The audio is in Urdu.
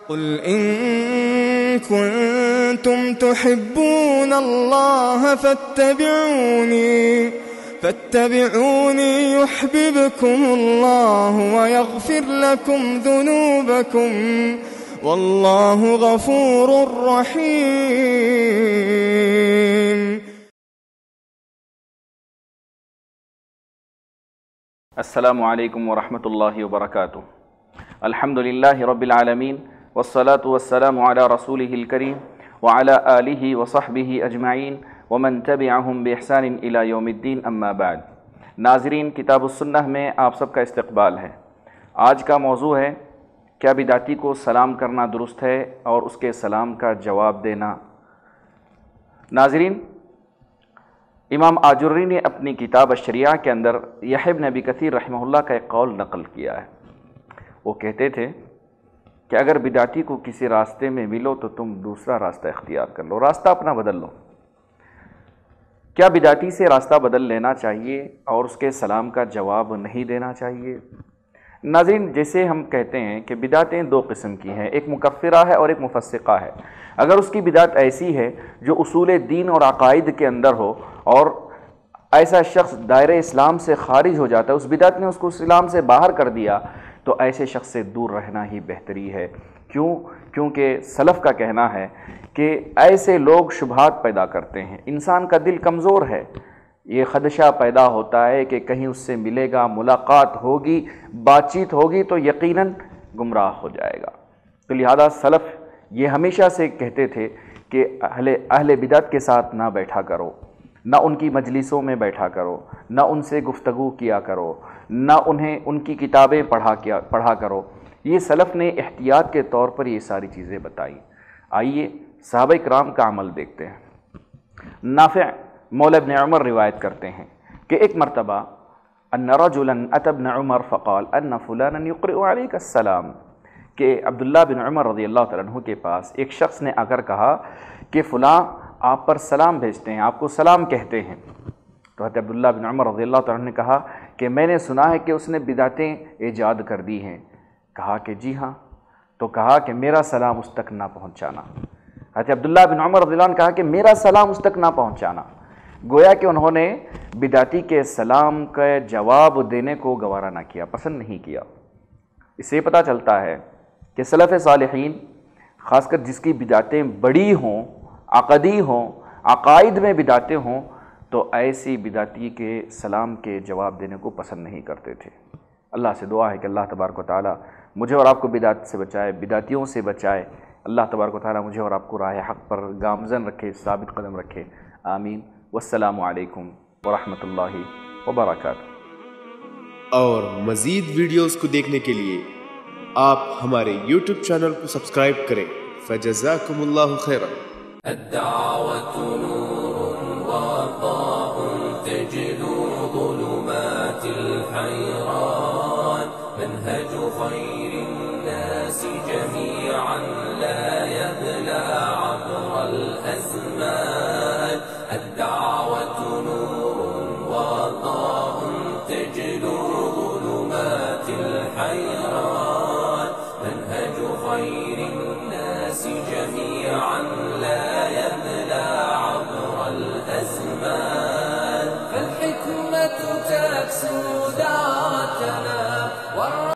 قل إن كنتم تحبون الله فاتبعوني يحببكم الله ويغفر لكم ذنوبكم والله غفور رحيم. السلام علیکم ورحمۃ اللہ وبرکاتہ. الحمد للہ رب العالمین والصلاة والسلام علی رسولہ الکریم وعلی آلہ وصحبہ اجمعین ومن تبعہم بإحسان الی یوم الدین، اما بعد. ناظرین، کتاب السنہ میں آپ سب کا استقبال ہے. آج کا موضوع ہے کیا بدعتی کو سلام کرنا درست ہے اور اس کے سلام کا جواب دینا. ناظرین، امام آجری نے اپنی کتاب الشریعہ کے اندر یحییٰ بن ابی کثیر رحمہ اللہ کا ایک قول نقل کیا ہے. وہ کہتے تھے کہ اگر بدعتی کو کسی راستے میں ملو تو تم دوسرا راستہ اختیار کر لو، راستہ اپنا بدل لو. کیا بدعتی سے راستہ بدل لینا چاہیے اور اس کے سلام کا جواب نہیں دینا چاہیے؟ ناظرین، جیسے ہم کہتے ہیں کہ بدعتیں دو قسم کی ہیں، ایک مکفرہ ہے اور ایک مفسقہ ہے. اگر اس کی بدعت ایسی ہے جو اصول دین اور عقائد کے اندر ہو اور ایسا شخص دائرہ اسلام سے خارج ہو جاتا ہے، اس بدعت نے اس کو اسلام سے باہر کر دیا، تو ایسے شخص سے دور رہنا ہی بہتری ہے. کیونکہ سلف کا کہنا ہے کہ ایسے لوگ شبہات پیدا کرتے ہیں. انسان کا دل کمزور ہے، یہ خدشہ پیدا ہوتا ہے کہ کہیں اس سے ملے گا، ملاقات ہوگی، بات چیت ہوگی تو یقیناً گمراہ ہو جائے گا. تو لہذا سلف یہ ہمیشہ سے کہتے تھے کہ اہل بدعت کے ساتھ نہ بیٹھا کرو، نہ ان کی مجلسوں میں بیٹھا کرو، نہ ان سے گفتگو کیا کرو، نہ انہیں ان کی کتابیں پڑھا کرو. یہ سلف نے احتیاط کے طور پر یہ ساری چیزیں بتائیں. آئیے صحابہ کرام کا عمل دیکھتے ہیں. نافع مولى ابن عمر روایت کرتے ہیں کہ ایک مرتبہ ان رجلا اتى ابن عمر فقال ان فلانا يقرئ عليك السلام، کہ عبداللہ بن عمر رضی اللہ تعالیٰ عنہ کے پاس ایک شخص نے آ کر کہا کہ فلاں آپ پر سلام بھیجتے ہیں، آپ کو سلام کہتے ہیں. تو حضرت عبداللہ بن عمر رضی اللہ تعالیٰ عنہ نے کہا کہ میں نے سنا ہے کہ اس نے بدعتیں ایجاد کر دی ہیں. کہا کہ جی ہاں. تو کہا کہ میرا سلام اس تک نہ پہنچانا. حضرت عبداللہ بن عمر رضی اللہ عنہ نے کہا کہ میرا سلام اس تک نہ پہنچانا. گویا کہ انہوں نے بدعتی کے سلام کا جواب دینے کو گوارا نہ کیا، پسند نہیں کیا. اس سے پتہ چلتا ہے کہ سلف صالحین، خاص کر جس کی بدعتیں بڑی ہوں، عقدی ہوں، عقائد میں بدعتیں ہوں، تو ایسی بدعتی کے سلام کے جواب دینے کو پسند نہیں کرتے تھے. اللہ سے دعا ہے کہ اللہ تبارک و تعالی مجھے اور آپ کو بدعت سے بچائے، بدعتیوں سے بچائے. اللہ تبارک و تعالی مجھے اور آپ کو راہ حق پر گامزن رکھے، ثابت قدم رکھے. آمین. والسلام علیکم ورحمۃ اللہ وبرکاتہ. اور مزید ویڈیوز کو دیکھنے کے لیے آپ ہمارے یوٹیوب چینل کو سبسکرائب کریں. فجزاکم اللہ خیرا. الدعوة نور وضاء تجلو ظلمات الحيران، منهج خير الناس جميعا لا يبلى عبر الأزمان. الدعوة نور وضاء تجلو ظلمات الحيران، منهج خير الناس جميعا لا يبلى عبر الأزمان. فالحكمة تكسو دعوتنا